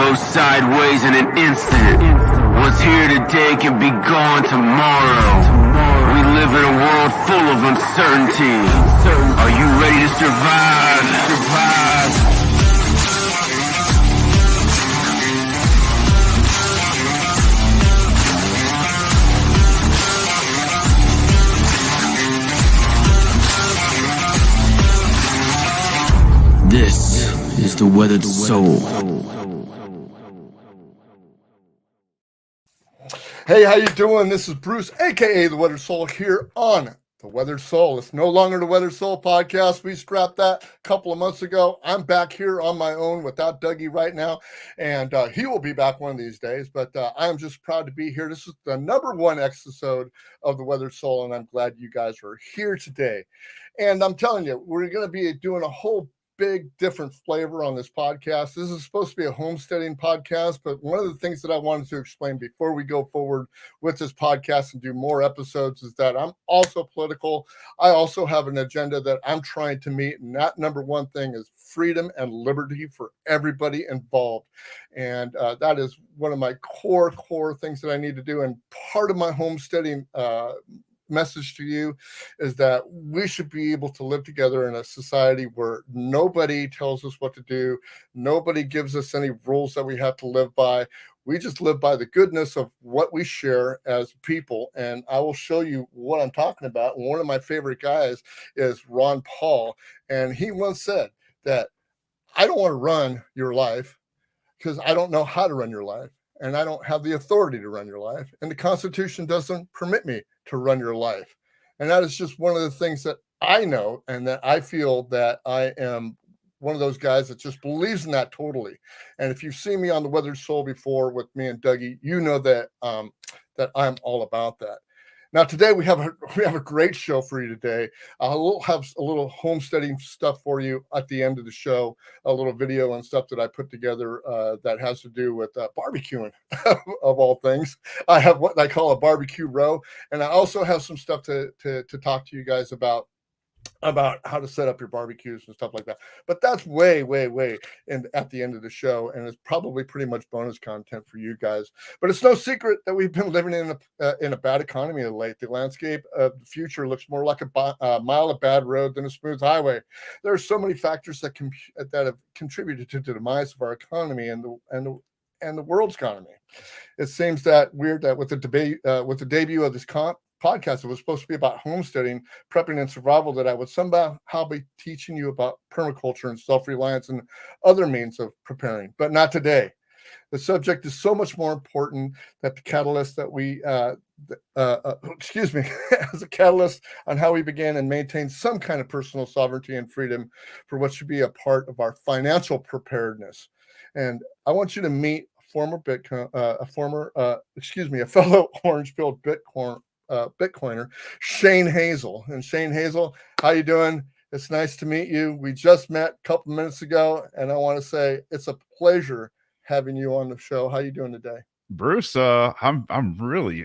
go sideways in an instant. What's here today can be gone tomorrow. We live in a world full of uncertainty. Are you ready to survive? This is the Weathered Soul. Hey, how you doing? This is Bruce, aka the Weathered Soul, here on the Weathered Soul. It's no longer the Weathered Soul podcast. We scrapped that a couple of months ago. I'm back here on my own without Dougie right now, and he will be back one of these days. But I'm just proud to be here. This is the number one episode of the Weathered Soul, and I'm glad you guys are here today. And I'm telling you, we're going to be doing a whole big different flavor on this podcast. This is supposed to be a homesteading podcast, but one of the things that I wanted to explain before we go forward with this podcast and do more episodes is that I'm also political. I also have an agenda that I'm trying to meet, and that number one thing is freedom and liberty for everybody involved. And that is one of my core things that I need to do. And part of my homesteading message to you is that we should be able to live together in a society where nobody tells us what to do. Nobody gives us any rules that we have to live by. We just live by the goodness of what we share as people. And I will show you what I'm talking about. One of my favorite guys is Ron Paul. And he once said that I don't want to run your life because I don't know how to run your life. And I don't have the authority to run your life. And the Constitution doesn't permit me to run your life. And that is just one of the things that I know, and that I feel that I am one of those guys that just believes in that totally. And if you've seen me on the Weathered Soul before with me and Dougie, you know that that I'm all about that. Now, today we have a great show for you today. We'll have a little homesteading stuff for you at the end of the show, a little video and stuff that I put together that has to do with barbecuing, of all things. I have what I call a barbecue row, and I also have some stuff to talk to you guys about how to set up your barbecues and stuff like that. But that's way at the end of the show, and it's probably pretty much bonus content for you guys. But it's no secret that we've been living in a bad economy of late. The landscape of the future looks more like a mile of bad road than a smooth highway. There are so many factors that have contributed to the demise of our economy and the world's economy. It seems that weird that with the debut of this podcast, it was supposed to be about homesteading, prepping, and survival, that I would somehow be teaching you about permaculture and self-reliance and other means of preparing, but not today. The subject is so much more important that the catalyst that we, as a catalyst on how we begin and maintain some kind of personal sovereignty and freedom for what should be a part of our financial preparedness. And I want you to meet a fellow orange-pilled Bitcoiner, Shane Hazel. And Shane Hazel, how you doing? It's nice to meet you. We just met a couple minutes ago, and I want to say it's a pleasure having you on the show. How you doing today? Bruce, I'm really,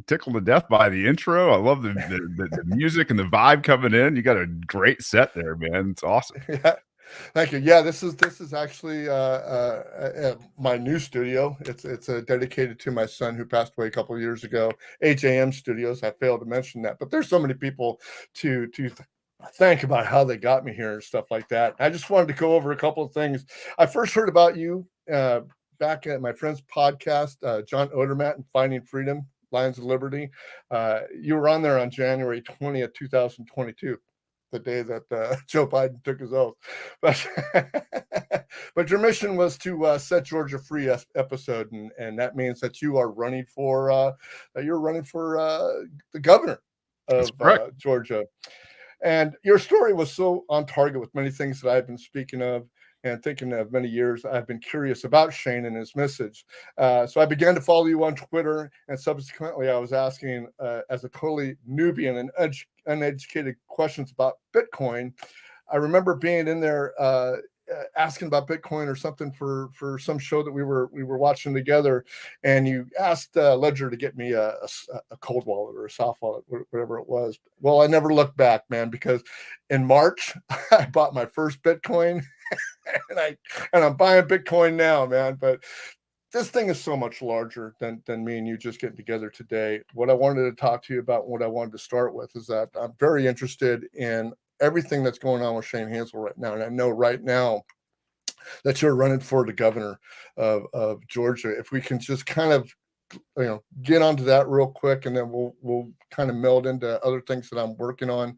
tickled to death by the intro. I love the music and the vibe coming in. You got a great set there, man. It's awesome. Yeah. Thank you. Yeah, this is actually my new studio. It's dedicated to my son who passed away a couple of years ago. HAM Studios. I failed to mention that, but there's so many people to thank about how they got me here and stuff like that. I just wanted to go over a couple of things. I first heard about you back at my friend's podcast, John Odermatt and Finding Freedom, Lions of Liberty. You were on there on January 20th, 2022. The day that Joe Biden took his oath, but your mission was to set Georgia free episode, and that means that you are running for the governor of Georgia, and your story was so on target with many things that I've been speaking of and thinking of many years. I've been curious about Shane and his message. So I began to follow you on Twitter, and subsequently I was asking, as a totally newbie and uneducated, questions about Bitcoin. I remember being in there asking about Bitcoin or something for some show that we were watching together, and you asked Ledger to get me a cold wallet or a soft wallet, whatever it was. Well, I never looked back, man, because in March I bought my first Bitcoin, and I'm buying Bitcoin now, man. But this thing is so much larger than me and you just getting together today. What I wanted to talk to you about, what I wanted to start with, is that I'm very interested in everything that's going on with Shane Hazel right now. And I know right now that you're running for the governor of Georgia. If we can just kind of get onto that real quick, and then we'll kind of meld into other things that I'm working on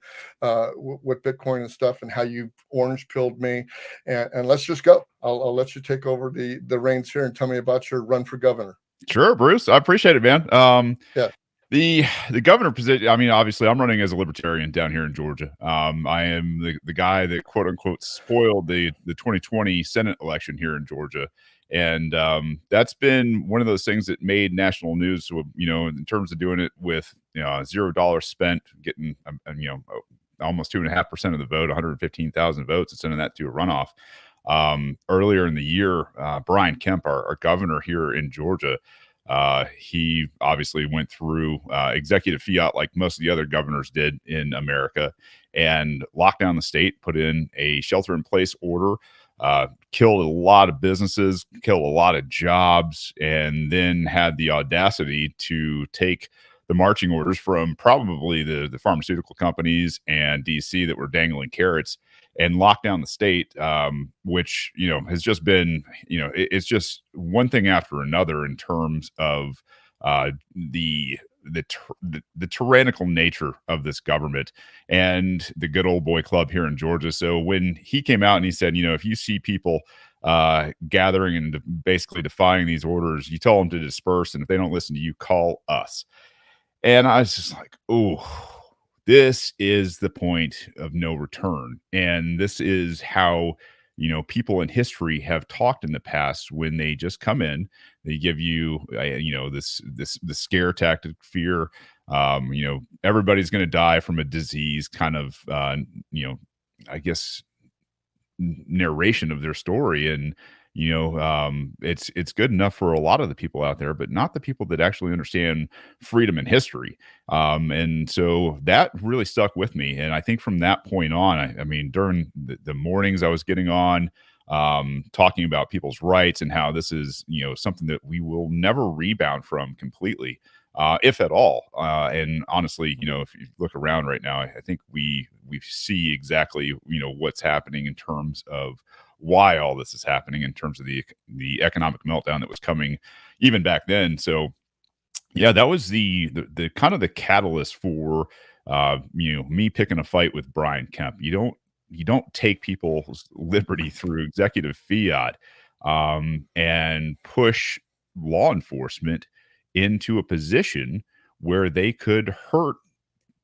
with Bitcoin and stuff, and how you orange pilled me, and let's just go. I'll let you take over the reins here and tell me about your run for governor. Sure, Bruce. I appreciate it, man. Yeah. The governor position, I mean, obviously I'm running as a libertarian down here in Georgia. I am the guy that quote unquote spoiled the 2020 Senate election here in Georgia. And that's been one of those things that made national news. So, in terms of doing it with $0 spent, getting almost 2.5% of the vote, 115,000 votes, and sending that to a runoff. Earlier in the year, Brian Kemp, our governor here in Georgia, he obviously went through executive fiat like most of the other governors did in America, and locked down the state, put in a shelter-in-place order, killed a lot of businesses, killed a lot of jobs, and then had the audacity to take the marching orders from probably the pharmaceutical companies and DC that were dangling carrots, and lock down the state, which has just been it's just one thing after another in terms of the tyrannical nature of this government and the good old boy club here in Georgia. So when he came out and he said, if you see people gathering and basically defying these orders, you tell them to disperse, and if they don't listen to you, call us. And I was just like, oh, this is the point of no return. And this is how, people in history have talked in the past, when they just come in, they give you, the scare tactic, fear, everybody's going to die from a disease kind of, I guess, narration of their story. And it's good enough for a lot of the people out there, but not the people that actually understand freedom and history. And so that really stuck with me. And I think from that point on, I mean, during the mornings I was getting on, talking about people's rights and how this is, something that we will never rebound from completely, if at all. And honestly, if you look around right now, I think we see exactly, what's happening in terms of why all this is happening, in terms of the economic meltdown that was coming even back then. So yeah, that was the kind of the catalyst for me picking a fight with Brian Kemp. You don't take people's liberty through executive fiat, and push law enforcement into a position where they could hurt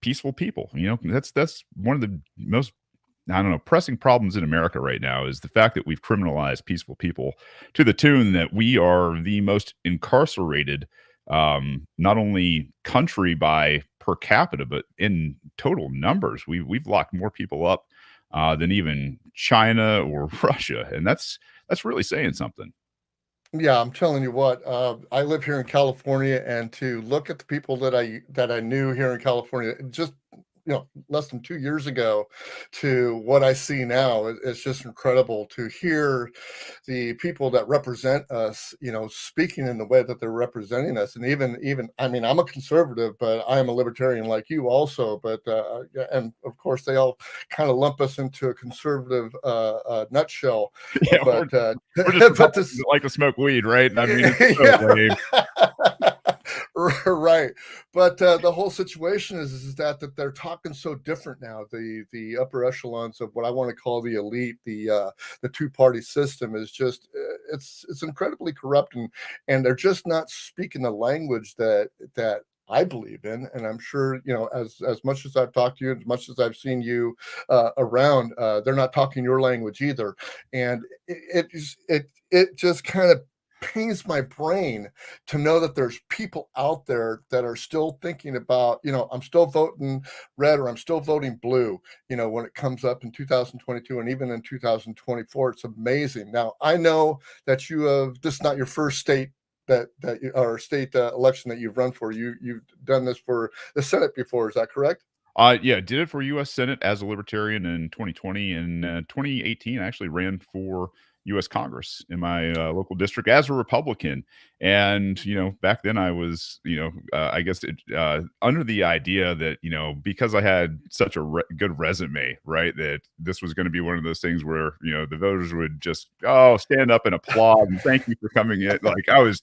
peaceful people. That's one of the most, pressing problems in America right now, is the fact that we've criminalized peaceful people to the tune that we are the most incarcerated, not only country by per capita, but in total numbers. We've locked more people up than even China or Russia, and that's really saying something. Yeah, I'm telling you what, I live here in California, and to look at the people that I knew here in California, just less than 2 years ago, to what I see now, it's just incredible to hear the people that represent us, speaking in the way that they're representing us. And even, I mean, I'm a conservative, but I am a libertarian like you also. But and of course, they all kind of lump us into a conservative nutshell. Yeah, But we're just but this, like to smoke weed, right? I mean, it's so lame. Right. But the whole situation is that they're talking so different now. The upper echelons of what I want to call the elite, the two-party system, is just it's incredibly corrupt, and they're just not speaking the language that I believe in. And I'm sure, as much as I've talked to you, as much as I've seen you around, they're not talking your language either. And it just kind of pains my brain to know that there's people out there that are still thinking about, I'm still voting red, or I'm still voting blue, when it comes up in 2022 and even in 2024. It's amazing. Now, I know that this is not your first state or state election that you've run for. You've done this for the Senate before. Is that correct? Yeah, did it for U.S. Senate as a libertarian in 2020. In 2018, I actually ran for U.S. Congress in my local district as a Republican. And, back then I was, I guess under the idea that, because I had such a good resume, right, that this was going to be one of those things where, the voters would just, stand up and applaud and thank you for coming in. Like I was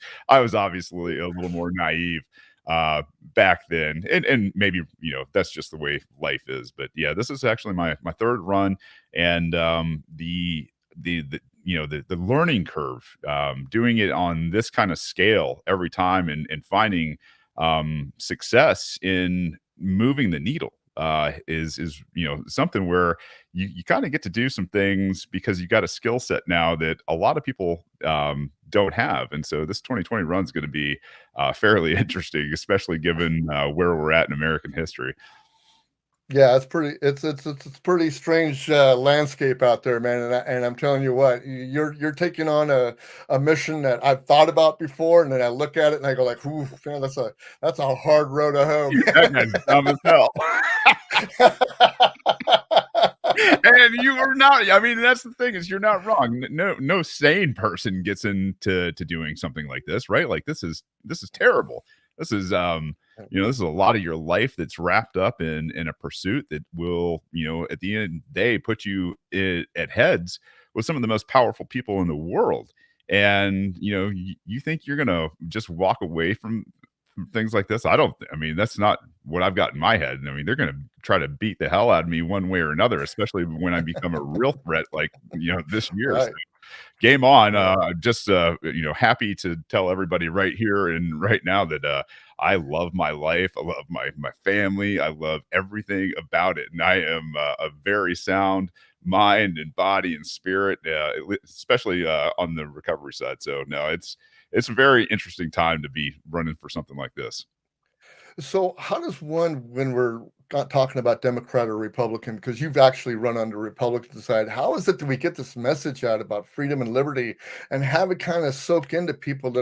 obviously a little more naive back then, and maybe that's just the way life is. But yeah, this is actually my third run, and the learning curve, doing it on this kind of scale every time, and finding success in moving the needle is something where you kind of get to do some things because you got a skill set now that a lot of people don't have. And so this 2020 run is going to be fairly interesting, especially given where we're at in American history. Yeah, it's pretty strange landscape out there, man. And I'm telling you what, you're taking on a mission that I've thought about before, and then I look at it and I go like, "Ooh, man, that's a hard road to hoe." That guy's dumb as hell. And you are not. I mean, that's the thing, is you're not wrong. No sane person gets into doing something like this, right? Like this is terrible. This is this is a lot of your life that's wrapped up in a pursuit that will, at the end of the day, put you at heads with some of the most powerful people in the world. And you think you're gonna just walk away from things like this? I mean, that's not what I've got in my head. I mean, they're going to try to beat the hell out of me one way or another, especially when I become a real threat, like, this year. Right. So, game on. Just, happy to tell everybody right here and right now that, I love my life. I love my family. I love everything about it. And I am a very sound mind and body and spirit, especially on the recovery side. So no, it's a very interesting time to be running for something like this. So, how does one, when we're not talking about Democrat or Republican, because you've actually run on the Republican side, how is it that we get this message out about freedom and liberty and have it kind of soak into people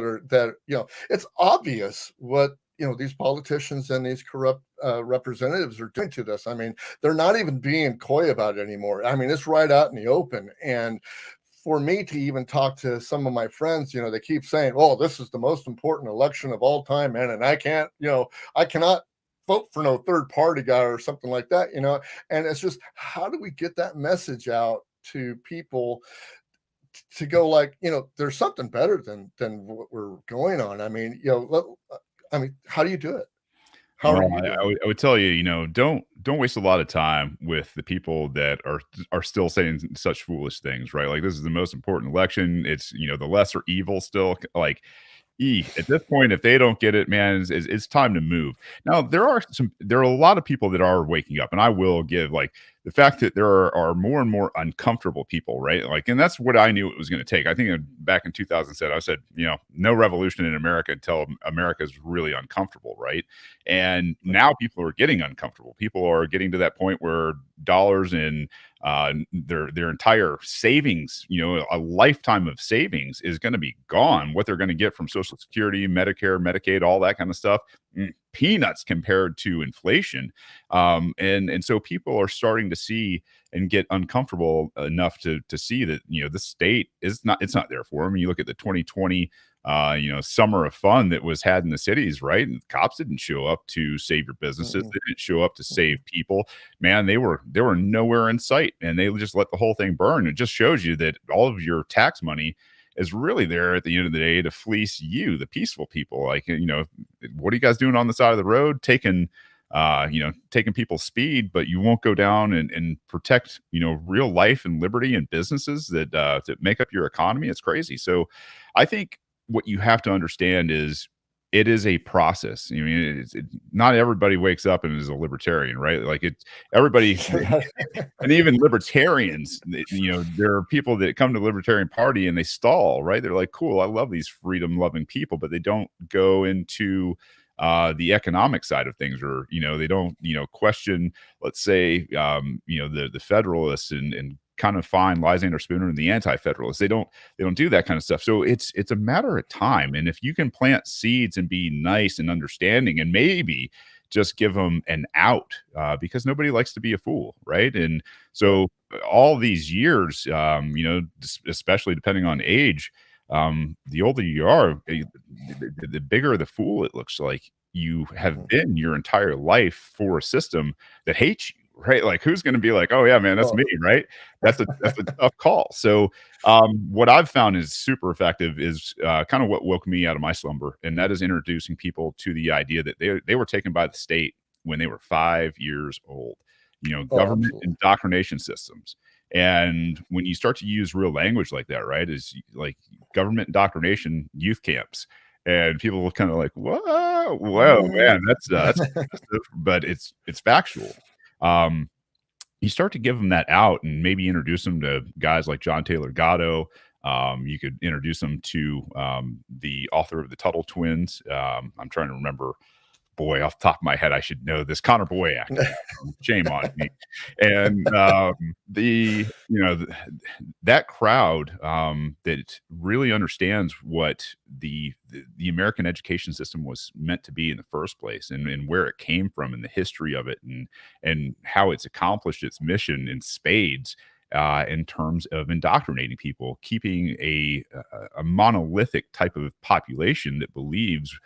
it's obvious what these politicians and these corrupt representatives are doing to this? I mean, they're not even being coy about it anymore. I mean, it's right out in the open. And for me to even talk to some of my friends, they keep saying, "Oh, this is the most important election of all time, man," and I cannot vote for no third party guy or something like that, And it's just, how do we get that message out to people to go like, there's something better than what we're going on? I mean, how do you do it? How are Well, you doing it? I would tell you, don't waste a lot of time with the people that are still saying such foolish things, right? Like, this is the most important election. It's, the lesser evil still. Like, at this point, if they don't get it, man, it's time to move. Now, there are a lot of people that are waking up, and I will give, like, the fact that there are more and more uncomfortable people, right? Like, and that's what I knew it was going to take. I think back in 2007, I said, no revolution in America until America's really uncomfortable, right? And now people are getting uncomfortable. People are getting to that point where dollars in their entire savings, a lifetime of savings is going to be gone. What they're going to get from Social Security, Medicare, Medicaid, all that kind of stuff, peanuts compared to inflation. And so people are starting to see and get uncomfortable enough to see that, the state it's not there for them. You look at the 2020 summer of fun that was had in the cities, right? And cops didn't show up to save your businesses. They didn't show up to save people. Man, they were nowhere in sight, and they just let the whole thing burn. It just shows you that all of your tax money is really there at the end of the day to fleece you, the peaceful people. Like, what are you guys doing on the side of the road? Taking people's speed, but you won't go down and protect, real life and liberty and businesses that make up your economy. It's crazy. So I think what you have to understand is it is a process. I mean, not everybody wakes up and is a libertarian, right? Like, everybody, and even libertarians, there are people that come to the Libertarian Party and they stall, right? They're like, cool, I love these freedom loving people, but they don't go into the economic side of things, or they don't question, let's say, the Federalists and kind of find Lysander Spooner and the anti-federalists. They don't do that kind of stuff. So it's a matter of time. And if you can plant seeds and be nice and understanding, and maybe just give them an out, because nobody likes to be a fool, right? And so all these years, especially depending on age, the older you are, the bigger the fool it looks like you have been your entire life for a system that hates you, right? Like, who's going to be like, oh yeah, man, that's me, right? That's a tough call. So what I've found is super effective is kind of what woke me out of my slumber, and that is introducing people to the idea that they were taken by the state when they were 5 years old. Government absolutely. indoctrination systems. And when you start to use real language like that, right, is like government indoctrination youth camps. And people were kind of like, whoa, man, that's impressive, but it's factual. You start to give them that out and maybe introduce them to guys like John Taylor Gatto. You could introduce them to the author of the Tuttle Twins. I'm trying to remember. Boy, off the top of my head, I should know this. Connor Boyack. Shame on me. And that crowd that really understands what the American education system was meant to be in the first place, and where it came from, and the history of it, and how it's accomplished its mission in spades. In terms of indoctrinating people, keeping a monolithic type of population that believes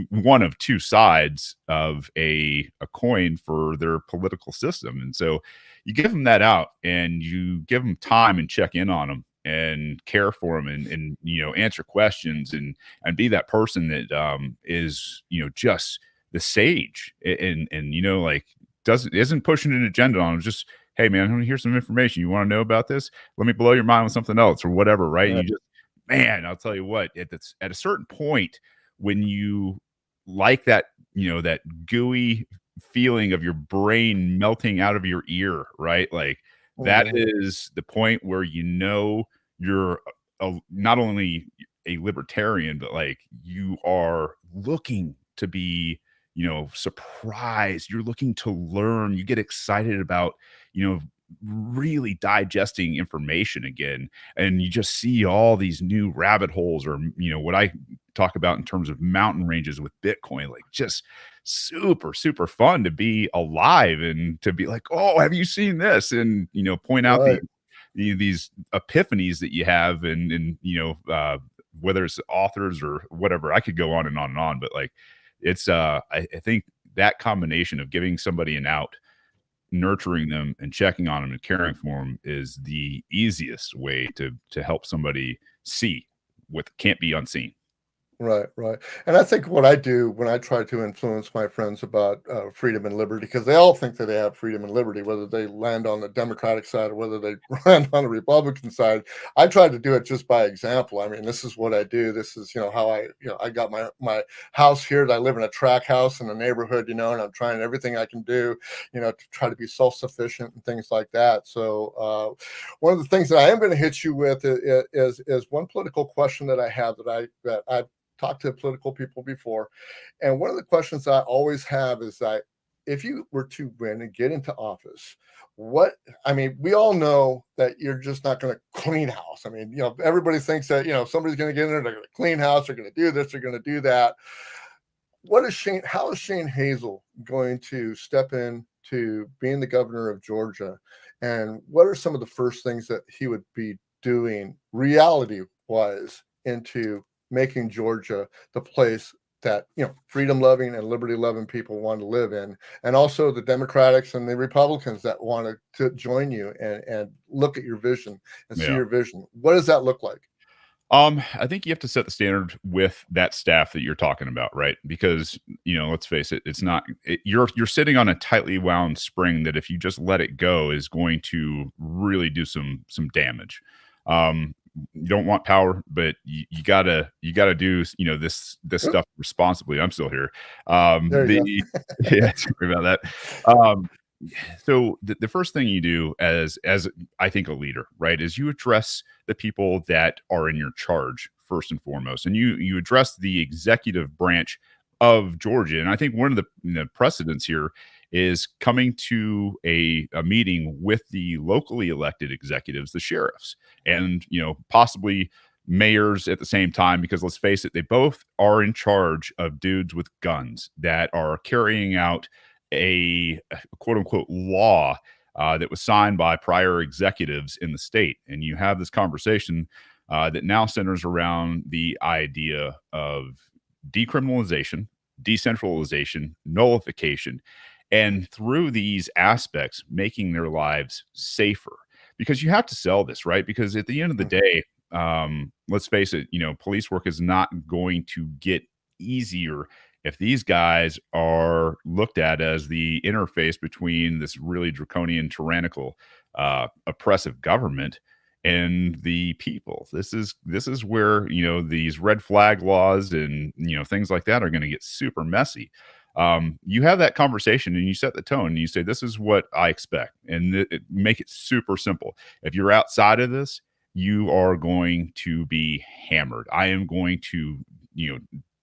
one of two sides of a coin for their political system. And so you give them that out, and you give them time and check in on them and care for them, and answer questions, and be that person that is just the sage, and like isn't pushing an agenda on them, just, hey man, let me hear some information. You want to know about this? Let me blow your mind with something else or whatever, right? And you just, man, I'll tell you what, at a certain point when you like that, that gooey feeling of your brain melting out of your ear, right? Like that is the point where you're not only a libertarian, but like you are looking to be surprised. You're looking to learn. You get excited about, really digesting information again. And you just see all these new rabbit holes, or, what I talk about in terms of mountain ranges with Bitcoin, like just super, super fun to be alive and to be like, oh, have you seen this? And, point out these epiphanies that you have, and whether it's authors or whatever. I could go on and on and on, but like, it's I think that combination of giving somebody an out, nurturing them and checking on them and caring for them is the easiest way to help somebody see what can't be unseen. Right. And I think what I do when I try to influence my friends about freedom and liberty, because they all think that they have freedom and liberty, whether they land on the Democratic side or whether they land on the Republican side, I try to do it just by example. I mean, this is what I do. This is, how I got my house here. I live in a track house in the neighborhood, and I'm trying everything I can do, to try to be self-sufficient and things like that. So one of the things that I am going to hit you with is one political question that I have that I've talked to political people before. And one of the questions I always have is that if you were to win and get into office, we all know that you're just not going to clean house. I mean, everybody thinks that, somebody's going to get in there, they're going to clean house, they're going to do this, they're going to do that. How is Shane Hazel going to step in to being the governor of Georgia? And what are some of the first things that he would be doing reality-wise into making Georgia the place that, freedom-loving and liberty-loving people want to live in, and also the Democrats and the Republicans that want to join you and look at your vision and see your vision? What does that look like? I think you have to set the standard with that staff that you're talking about, right? Because, let's face it, it's not, you're sitting on a tightly wound spring that if you just let it go is going to really do some damage. You don't want power, but you gotta do, this stuff responsibly. I'm still here. Yeah, sorry about that. So the first thing you do as I think a leader, right, is you address the people that are in your charge first and foremost, and you address the executive branch of Georgia. And I think one of the precedents here is coming to a meeting with the locally elected executives, the sheriffs, and possibly mayors at the same time, because let's face it, they both are in charge of dudes with guns that are carrying out a quote unquote law that was signed by prior executives in the state. And you have this conversation that now centers around the idea of decriminalization, decentralization, nullification, and through these aspects, making their lives safer. Because you have to sell this, right? Because at the end of the day, let's face it, police work is not going to get easier if these guys are looked at as the interface between this really draconian, tyrannical, oppressive government and the people. This is where these red flag laws and things like that are going to get super messy. You have that conversation and you set the tone and you say, this is what I expect, and make it super simple. If you're outside of this, you are going to be hammered. I am going to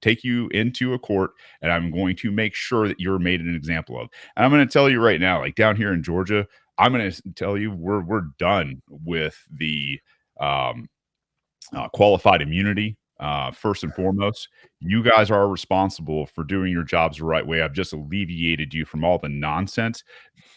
take you into a court, and I'm going to make sure that you're made an example of. And I'm going to tell you right now, like down here in Georgia, I'm going to tell you we're done with the qualified immunity. First and foremost, you guys are responsible for doing your jobs the right way. I've just alleviated you from all the nonsense.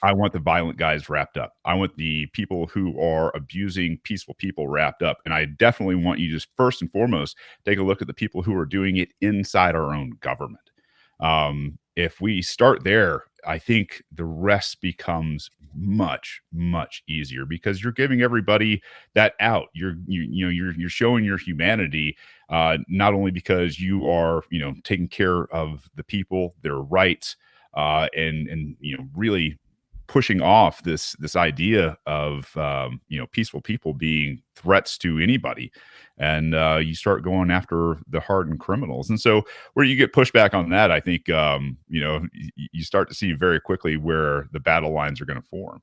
I want the violent guys wrapped up. I want the people who are abusing peaceful people wrapped up. And I definitely want you to first and foremost take a look at the people who are doing it inside our own government. If we start there, I think the rest becomes much, much easier, because you're giving everybody that out. You're showing your humanity, not only because you are taking care of the people, their rights, and really pushing off this idea of peaceful people being threats to anybody, and you start going after the hardened criminals. And so where you get pushback on that, I think you start to see very quickly where the battle lines are going to form.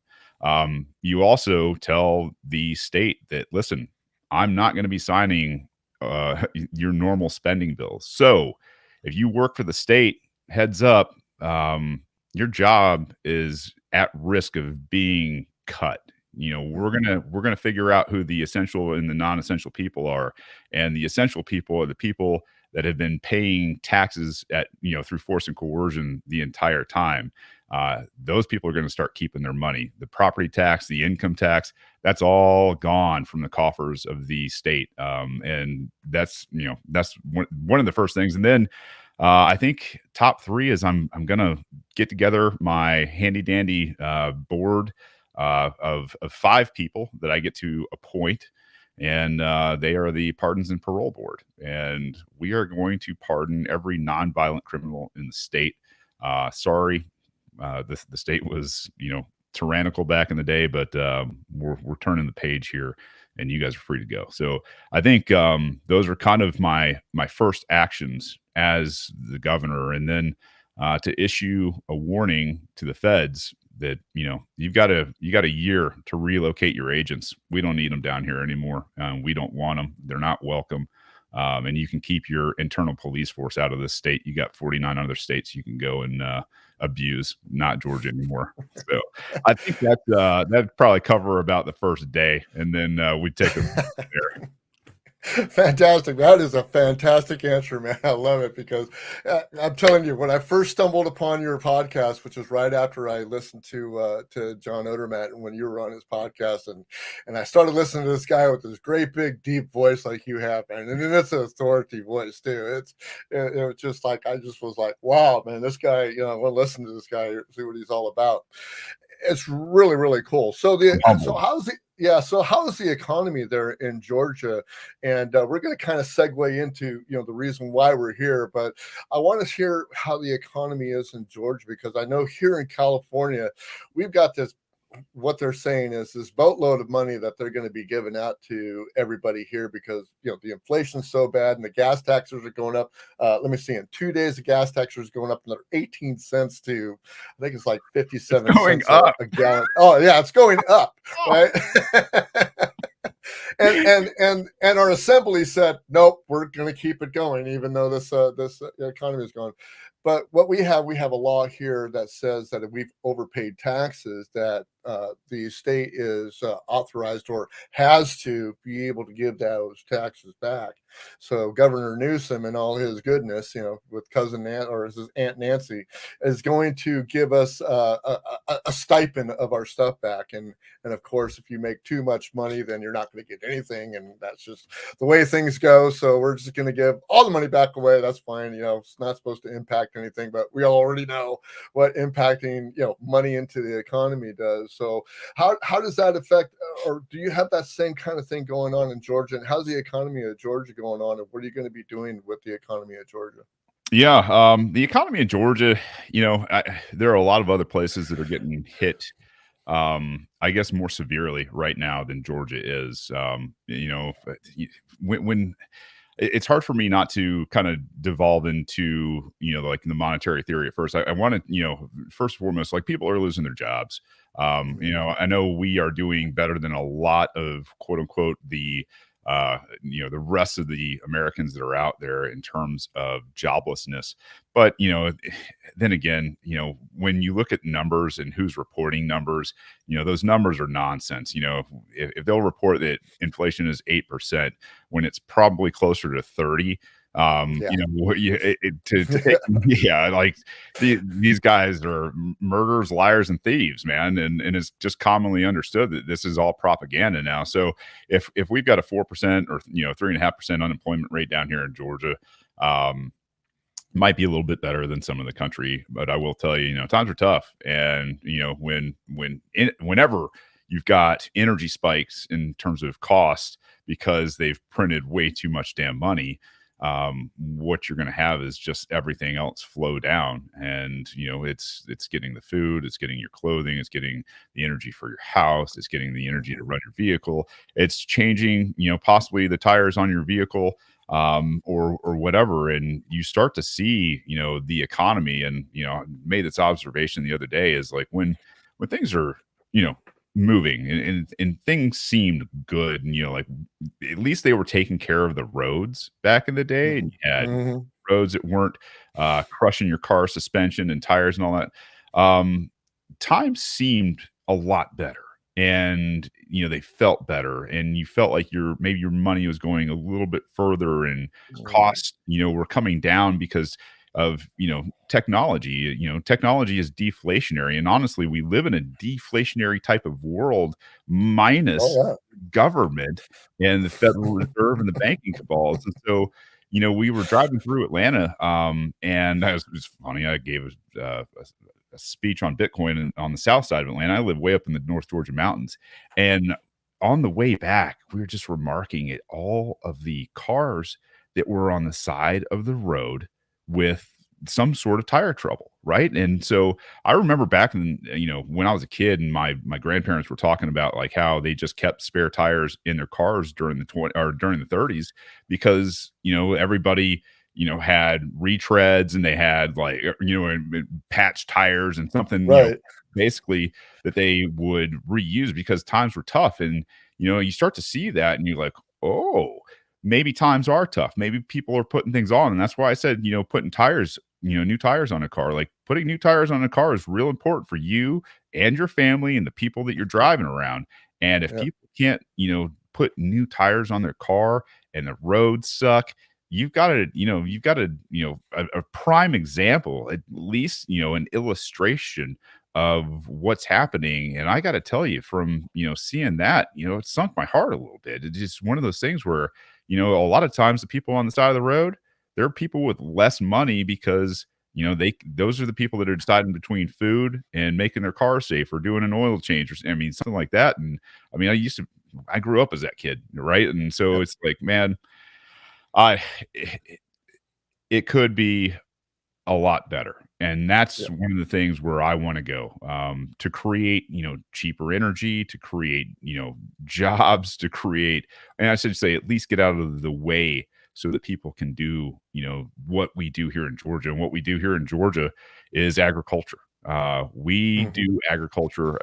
You also tell the state that, listen, I'm not going to be signing your normal spending bills. So if you work for the state, heads up, your job is at risk of being cut. We're gonna figure out who the essential and the non-essential people are, and the essential people are the people that have been paying taxes at through force and coercion the entire time. Those people are going to start keeping their money. The property tax, the income tax, that's all gone from the coffers of the state, and that's one of the first things. And then I think top three is I'm going to get together my handy dandy board of 5 people that I get to appoint, and they are the Pardons and Parole Board, and we are going to pardon every nonviolent criminal in the state. Sorry, the state was tyrannical back in the day, but we're turning the page here, and you guys are free to go. So I think those are kind of my first actions as the governor, and then to issue a warning to the feds that you got a year to relocate your agents. We don't need them down here anymore. We don't want them. They're not welcome. And you can keep your internal police force out of this state. You got 49 other states you can go and abuse, not Georgia anymore. So I think that'd probably cover about the first day, and then we'd take them there. Fantastic. That is a fantastic answer, man. I love it, because I'm telling you, when I first stumbled upon your podcast, which was right after I listened to John Odermatt and when you were on his podcast, and I started listening to this guy with this great big deep voice like you have, man, and then it's an authority voice too. It was just like, I just was like, wow, man, this guy, I want to listen to this guy, see what he's all about. It's really, really cool. So how's the economy there in Georgia? And we're going to kind of segue into the reason why we're here, but I want to hear how the economy is in Georgia, because I know here in California we've got this, what they're saying is this boatload of money that they're going to be giving out to everybody here, because the inflation's so bad and the gas taxes are going up. Let me see, in 2 days the gas taxes is going up another 18 cents to, I think it's like 57 cents a gallon. Oh yeah, it's going up, right? and our assembly said, nope, we're going to keep it going, even though this economy is going. But what we have a law here that says that if we've overpaid taxes, that the state is authorized or has to be able to give those taxes back. So Governor Newsom and all his goodness, with cousin or his Aunt Nancy, is going to give us a stipend of our stuff back. And of course, if you make too much money, then you're not going to get anything, and that's just the way things go. So we're just going to give all the money back away. That's fine. It's not supposed to impact anything, but we already know what impacting money into the economy does. So how does that affect, or do you have that same kind of thing going on in Georgia? And how's the economy of Georgia going on, and what are you going to be doing with the economy of Georgia? Yeah, the economy in Georgia, there are a lot of other places that are getting hit, I guess more severely right now than Georgia is. When it's hard for me not to kind of devolve into, like the monetary theory at first. I want to, first and foremost, like people are losing their jobs. I know we are doing better than a lot of quote unquote the rest of the Americans that are out there in terms of joblessness. But, then again, when you look at numbers and who's reporting numbers, those numbers are nonsense. If they'll report that inflation is 8% when it's probably closer to 30, like these guys are murderers, liars, and thieves, man. And it's just commonly understood that this is all propaganda now. So if we've got a 4% or 3.5% unemployment rate down here in Georgia, might be a little bit better than some of the country, but I will tell you, times are tough. And whenever you've got energy spikes in terms of cost because they've printed way too much damn money, what you're going to have is just everything else flow down. And it's getting the food, it's getting your clothing, it's getting the energy for your house, it's getting the energy to run your vehicle, it's changing possibly the tires on your vehicle, or whatever. And you start to see the economy. And I made this observation the other day is like when things are moving and things seemed good, and like at least they were taking care of the roads back in the day, and you had roads that weren't crushing your car suspension and tires and all that. Times seemed a lot better, and they felt better, and you felt like maybe your money was going a little bit further, and costs were coming down because of technology. Technology is deflationary, and honestly we live in a deflationary type of world, minus government and the Federal Reserve and the banking cabals. And so we were driving through Atlanta, and it was funny, I gave a speech on Bitcoin on the south side of Atlanta. I live way up in the North Georgia mountains, and on the way back we were just remarking at all of the cars that were on the side of the road with some sort of tire trouble, right? And so I remember back in when I was a kid, and my grandparents were talking about like how they just kept spare tires in their cars during the 30s, because everybody had retreads, and they had like patch tires and something, right, basically that they would reuse because times were tough. And you start to see that, and you're like, oh, maybe times are tough. Maybe people are putting things on. And that's why I said, putting tires, new tires on a car, like putting new tires on a car is real important for you and your family and the people that you're driving around. And if people can't, put new tires on their car and the roads suck, you've got a prime example, at least, an illustration of what's happening. And I got to tell you, from, seeing that, it sunk my heart a little bit. It's just one of those things where, a lot of times the people on the side of the road, they're people with less money because, those are the people that are deciding between food and making their car safe or doing an oil change, or something like that. And I grew up as that kid, right? And so it's like, man, it could be a lot better. And that's one of the things where I want to go, to create, cheaper energy, to create, jobs, to create, and I should say, at least get out of the way so that people can do, what we do here in Georgia. And what we do here in Georgia is agriculture. We do agriculture,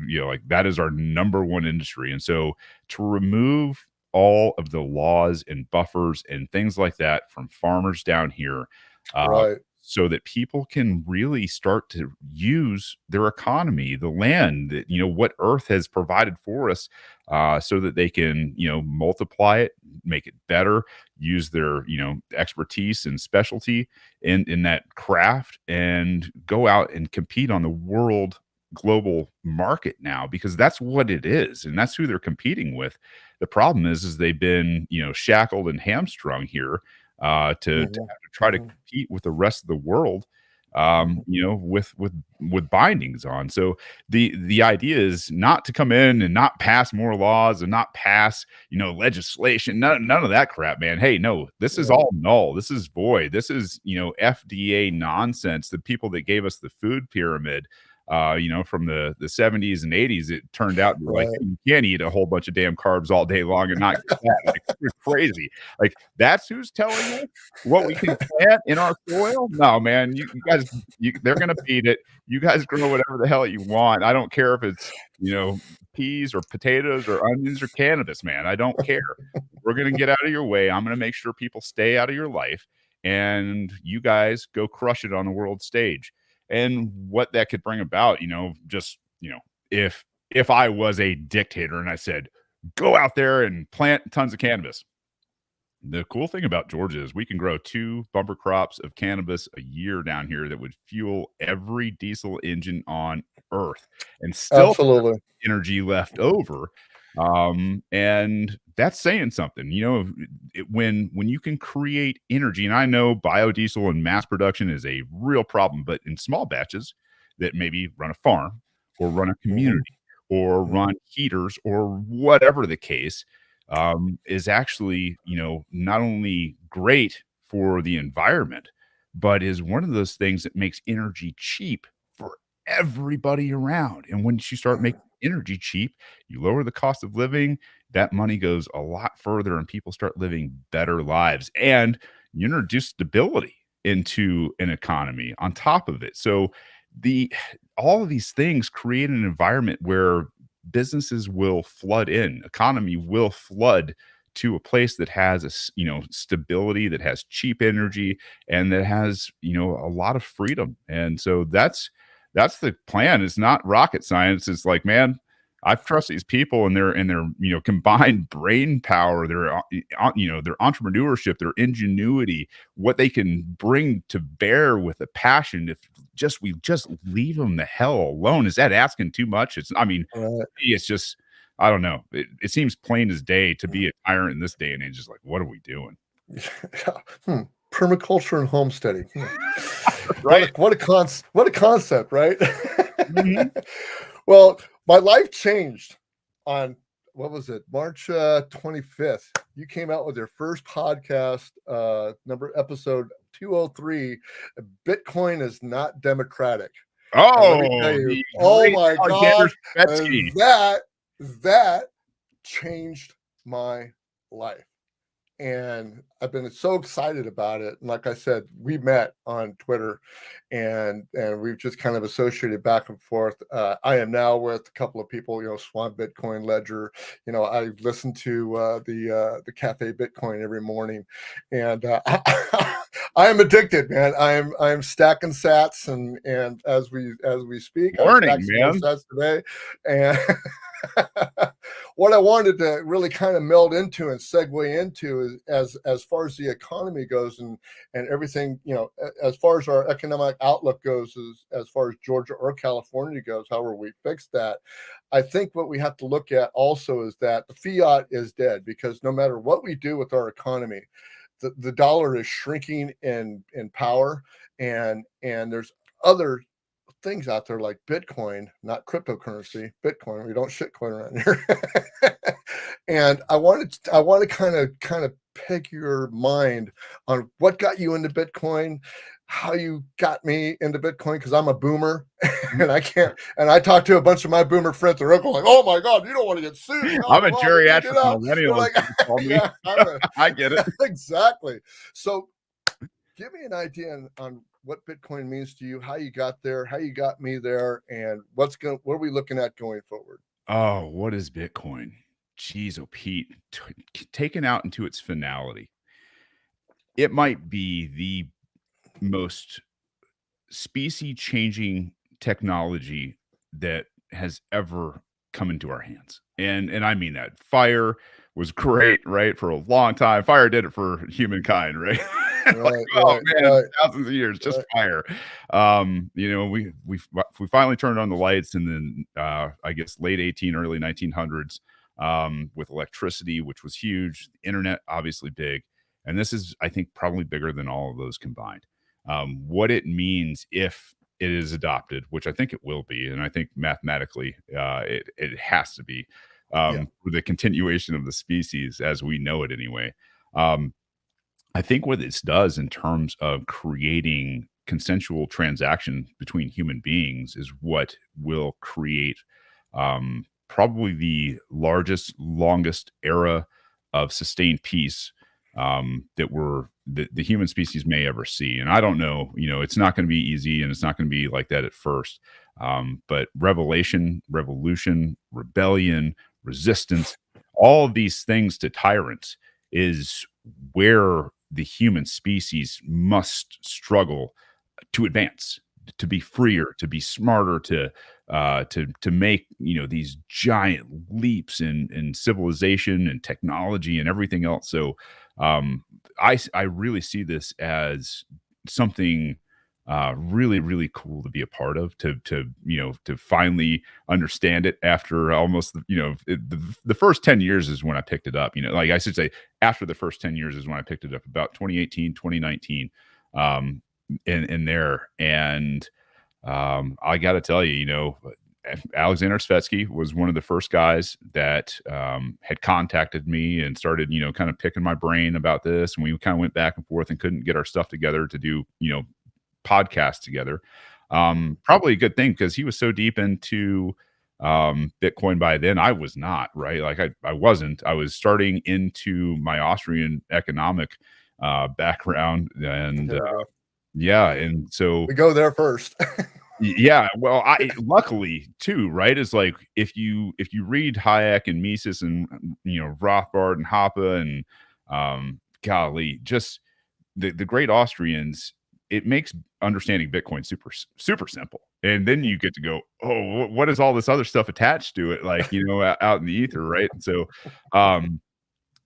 like that is our number one industry. And so to remove all of the laws and buffers and things like that from farmers down here, right, so that people can really start to use their economy, the land that, what Earth has provided for us, so that they can, multiply it, make it better, use their, expertise and specialty in that craft, and go out and compete on the world global market now, because that's what it is, and that's who they're competing with. The problem is they've been, shackled and hamstrung here, to have Mhm, to try to mhm, compete with the rest of the world, mhm. with bindings on. So the idea is not to come in and not pass more laws and not pass, legislation, none of that crap, man. Hey, no, this is Yeah, all null. This is void. This is, FDA nonsense. The people that gave us the food pyramid, from the 70s and 80s, it turned out like, right. you can't eat a whole bunch of damn carbs all day long and not get fat. Like, you're crazy. Like, that's who's telling us what we can plant in our soil? No, man, you guys, they're gonna feed it. You guys grow whatever the hell you want. I don't care if it's, peas or potatoes or onions or cannabis, man. I don't care. We're gonna get out of your way. I'm gonna make sure people stay out of your life, and you guys go crush it on the world stage. And what that could bring about, just, if I was a dictator and I said, go out there and plant tons of cannabis. The cool thing about Georgia is we can grow 2 bumper crops of cannabis a year down here that would fuel every diesel engine on Earth, and still Absolutely. energy left over. And that's saying something. When you can create energy, and I know biodiesel and mass production is a real problem, but in small batches that maybe run a farm or run a Mhm, community or mhm. run heaters or whatever the case, is actually, not only great for the environment, but is one of those things that makes energy cheap for everybody around. And once you start making energy cheap, you lower the cost of living, that money goes a lot further and people start living better lives. And you introduce stability into an economy on top of it. So the all of these things create an environment where businesses will flood in, economy will flood to a place that has stability, that has cheap energy, and that has, a lot of freedom. And so that's the plan. It's not rocket science. It's like, man, I trust these people and their combined brain power, their entrepreneurship, their ingenuity, what they can bring to bear with a passion. If we just leave them the hell alone. Is that asking too much? Right. It's just, I don't know. It seems plain as day to be a tyrant in this day and age. Is like, what are we doing? Yeah. Hmm. Permaculture and homesteading. Hmm. Right. What a concept, right? Mhm. Well, my life changed on what was it, March 25th. You came out with your first podcast, number episode 203. Bitcoin is not democratic. And let me tell Oh, you, the oh great my Alexander gosh, Svetsky. that changed my life. And I've been so excited about it. And like I said, we met on Twitter, and we've just kind of associated back and forth. I am now with a couple of people, Swan Bitcoin Ledger. I listen to the Cafe Bitcoin every morning, and I am addicted, man. I am stacking Sats, and as we speak, I Morning, stacked some more man. Sats today, and what I wanted to really kind of meld into and segue into is as far as the economy goes, and everything, as far as our economic outlook goes, as far as Georgia or California goes, however we fix that. I think what we have to look at also is that the fiat is dead, because no matter what we do with our economy, the dollar is shrinking in power, and there's other things out there like Bitcoin, not cryptocurrency, Bitcoin. We don't shitcoin around here. And I want to kind of pick your mind on what got you into Bitcoin, how you got me into Bitcoin, because I'm a boomer and I can't. And I talked to a bunch of my boomer friends, and they're going like, "Oh my god, you don't want to get sued, blah I'm blah a blah." They're geriatric freaking out. They're millennial, as like, people call me. "Yeah, I'm a I get it. exactly." So give me an idea on what Bitcoin means to you, how you got there, how you got me there, and what are we looking at going forward? Oh, what is Bitcoin? Jeez, oh, Pete, taken out into its finality, it might be the most species changing technology that has ever come into our hands. And I mean that. Fire was great, right? For a long time. Fire did it for humankind, right? Like, oh man, thousands of years, just fire. We finally turned on the lights, and then I guess late early 1900s, with electricity, which was huge. Internet, obviously big. And this is, I think, probably bigger than all of those combined. What it means if it is adopted, which I think it will be, and I think mathematically it has to be, for the continuation of the species as we know it anyway. I think what this does in terms of creating consensual transaction between human beings is what will create probably the largest, longest era of sustained peace that the human species may ever see. And I don't know, it's not going to be easy, and it's not going to be like that at first. But revolution, rebellion, resistance, all of these things to tyrants is where the human species must struggle to advance, to be freer, to be smarter, to make these giant leaps in civilization and technology and everything else. So I really see this as something really, really cool to be a part of, to finally understand it after almost the first 10 years is when I picked it up. Like I should say, after the first 10 years is when I picked it up, about 2018, 2019, in there. And I got to tell you, Alexander Svetsky was one of the first guys that had contacted me and started, kind of picking my brain about this. And we kind of went back and forth and couldn't get our stuff together to do, podcasts together. Probably a good thing, because he was so deep into Bitcoin by then. I was not, right? Like I wasn't. I was starting into my Austrian economic background, and and so we go there first. Yeah, well, I luckily too, right? Is like if you read Hayek and Mises and Rothbard and Hoppe and golly, just the great Austrians, it makes understanding Bitcoin super simple. And then you get to go, oh, what is all this other stuff attached to it? Like, out in the ether, right? And so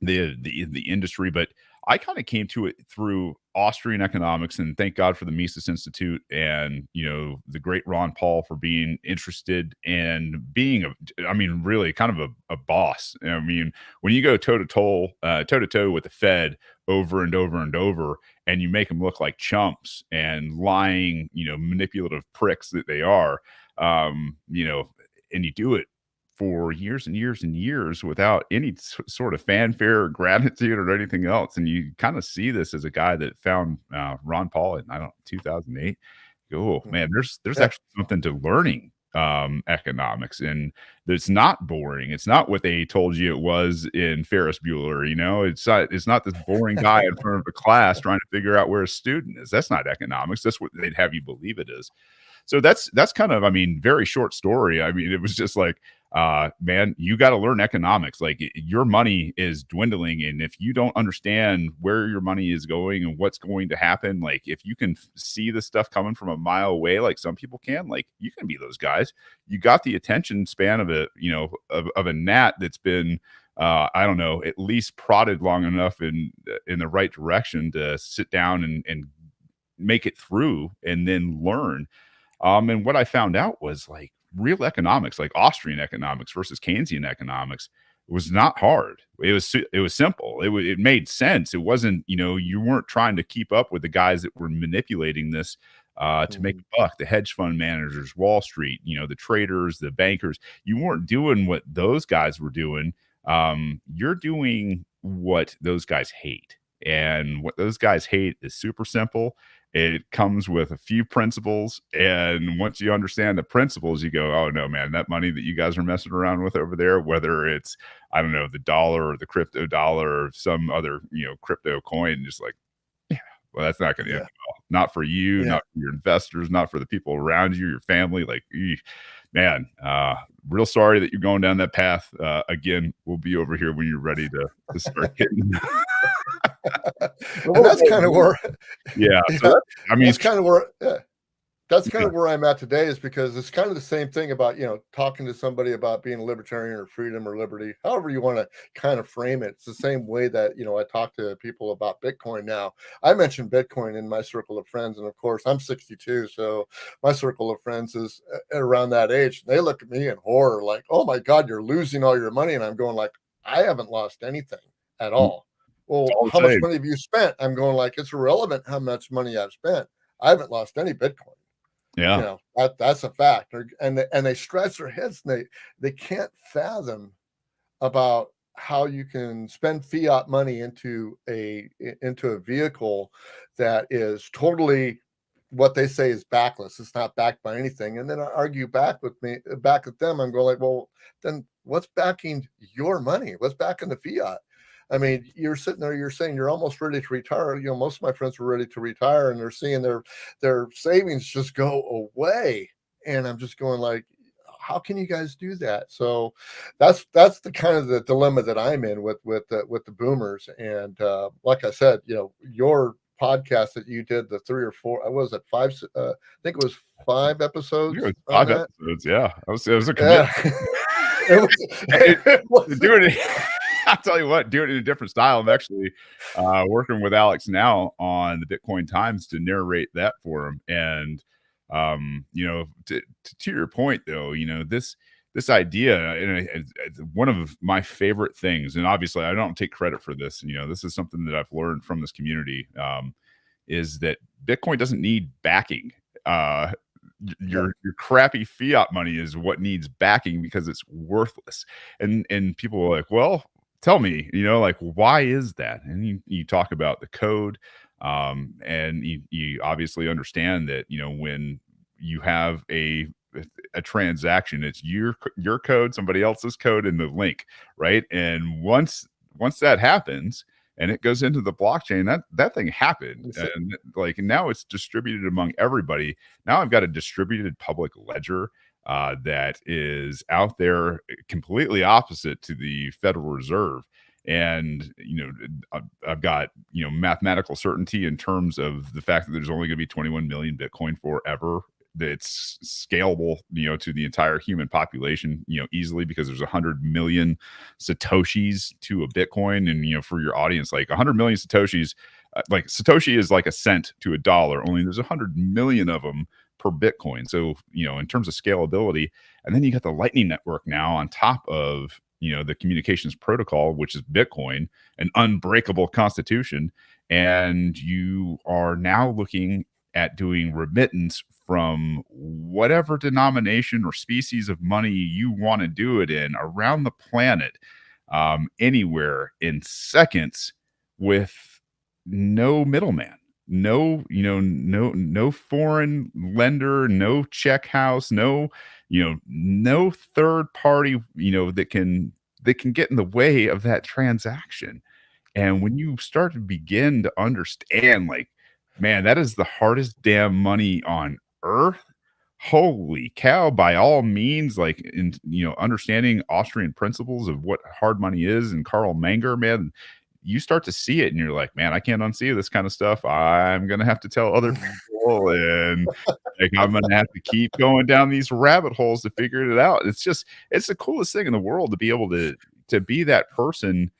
the industry, but I kind of came to it through Austrian economics, and thank God for the Mises Institute and, the great Ron Paul for being interested and being really kind of a boss. I mean, when you go toe to toe with the Fed over and over and over, and you make them look like chumps and lying, manipulative pricks that they are, and you do it for years and years and years without any sort of fanfare or gratitude or anything else. And you kind of see this as a guy that found Ron Paul in, 2008. Oh man, there's actually something to learning economics, and it's not boring. It's not what they told you it was in Ferris Bueller. It's not this boring guy in front of a class trying to figure out where a student is. That's not economics. That's what they'd have you believe it is. So that's kind of, very short story. It was just like, man, you got to learn economics. Like, your money is dwindling, and if you don't understand where your money is going and what's going to happen, like if you can see the stuff coming from a mile away, like some people can, like you can be those guys. You got the attention span of a gnat that's been at least prodded long enough in the right direction to sit down and make it through and then learn. And what I found out was, like, real economics, like Austrian economics versus Keynesian economics, was not hard. It was simple. It made sense. It wasn't, you weren't trying to keep up with the guys that were manipulating this to make a buck. The hedge fund managers, Wall Street, the traders, the bankers. You weren't doing what those guys were doing. You're doing what those guys hate. And what those guys hate is super simple. It comes with a few principles, and once you understand the principles, you go, oh no, man, that money that you guys are messing around with over there, whether it's, the dollar or the crypto dollar or some other, crypto coin, just like, yeah, well, that's not going to end well. Not for you, not for your investors, not for the people around you, your family. Like, man, real sorry that you're going down that path. Again, we'll be over here when you're ready to start hitting. And that's kind of where, so that's kind of where, that's kind of where I'm at today, is because it's kind of the same thing about, talking to somebody about being a libertarian or freedom or liberty, however you want to kind of frame it. It's the same way that, I talk to people about Bitcoin now. I mentioned Bitcoin in my circle of friends. And of course, I'm 62. So my circle of friends is around that age. They look at me in horror like, oh my God, you're losing all your money. And I'm going like, I haven't lost anything at all. Well, all the how much same. money have you spent? I'm going like, it's irrelevant how much money I've spent. I haven't lost any Bitcoin. Yeah. That's a fact. And they scratch their heads, and they can't fathom about how you can spend fiat money into a vehicle that is totally, what they say is backless. It's not backed by anything. And then I argue back at them. I'm going like, well, then what's backing your money? What's backing the fiat? I mean, you're sitting there, you're saying you're almost ready to retire. Most of my friends were ready to retire, and they're seeing their savings just go away. And I'm just going like, how can you guys do that? So that's the kind of the dilemma that I'm in with the boomers. And like I said, your podcast that you did, the 3 or 4, was it 5? I think it was 5 episodes. It was 5 episodes. Yeah, it was a commitment. Doing it. I'll tell you what, doing it in a different style. I'm actually working with Alex now on the Bitcoin Times to narrate that for him. And to your point, though, this idea, and it's one of my favorite things, and obviously I don't take credit for this. This is something that I've learned from this community, is that Bitcoin doesn't need backing. Your crappy fiat money is what needs backing because it's worthless. And people are like, well, tell me, like, why is that? And you talk about the code, and you obviously understand that, when you have a transaction, it's your code, somebody else's code, and the link, right? And once that happens and it goes into the blockchain, that thing happened, and like now it's distributed among everybody. Now I've got a distributed public ledger that is out there, completely opposite to the Federal Reserve. And I've got mathematical certainty in terms of the fact that there's only going to be 21 million Bitcoin forever. That's scalable to the entire human population easily, because there's 100 million satoshis to a Bitcoin. And for your audience, like 100 million satoshis, like Satoshi is like a cent to a dollar, only there's 100 million of them per Bitcoin. So in terms of scalability, and then you got the Lightning Network now on top of the communications protocol, which is Bitcoin, an unbreakable constitution. And you are now looking at doing remittance from whatever denomination or species of money you want to do it in around the planet, anywhere, in seconds, with no middleman, no foreign lender, no check house, no third party, that can get in the way of that transaction. And when you start to begin to understand, like, man, that is the hardest damn money on earth. Holy cow, by all means, like, in understanding Austrian principles of what hard money is, and Karl Menger, man, you start to see it and you're like, man, I can't unsee this kind of stuff. I'm gonna have to tell other people, and like, I'm gonna have to keep going down these rabbit holes to figure it out. It's the coolest thing in the world to be able to be that person,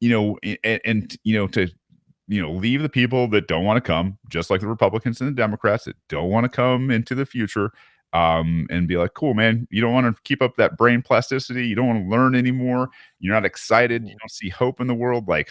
and to leave the people that don't want to come, just like the Republicans and the Democrats that don't want to come into the future, and be like, cool, man, you don't want to keep up that brain plasticity, you don't want to learn anymore, you're not excited, you don't see hope in the world. Like,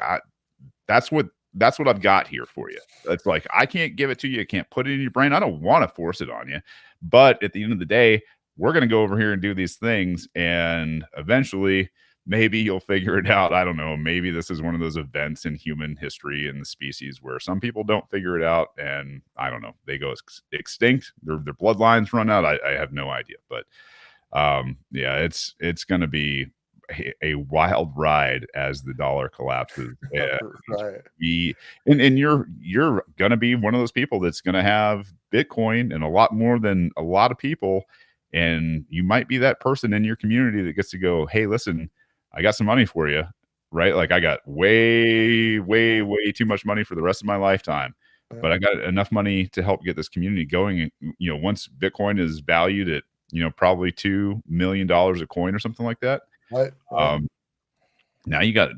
that's what I've got here for you. It's like, I can't give it to you, I can't put it in your brain, I don't want to force it on you, but at the end of the day, we're going to go over here and do these things, and eventually maybe you'll figure it out. I don't know. Maybe this is one of those events in human history and the species where some people don't figure it out, and I don't know, they go extinct. Their bloodlines run out. I have no idea. But yeah, it's going to be a wild ride as the dollar collapses. Right. And you're going to be one of those people that's going to have Bitcoin and a lot more than a lot of people. And you might be that person in your community that gets to go, hey, listen, I got some money for you, right? Like, I got way, way, way too much money for the rest of my lifetime. but I got enough money to help get this community going. And, once Bitcoin is valued at, probably $2 million a coin or something like that. Right. Um, now you got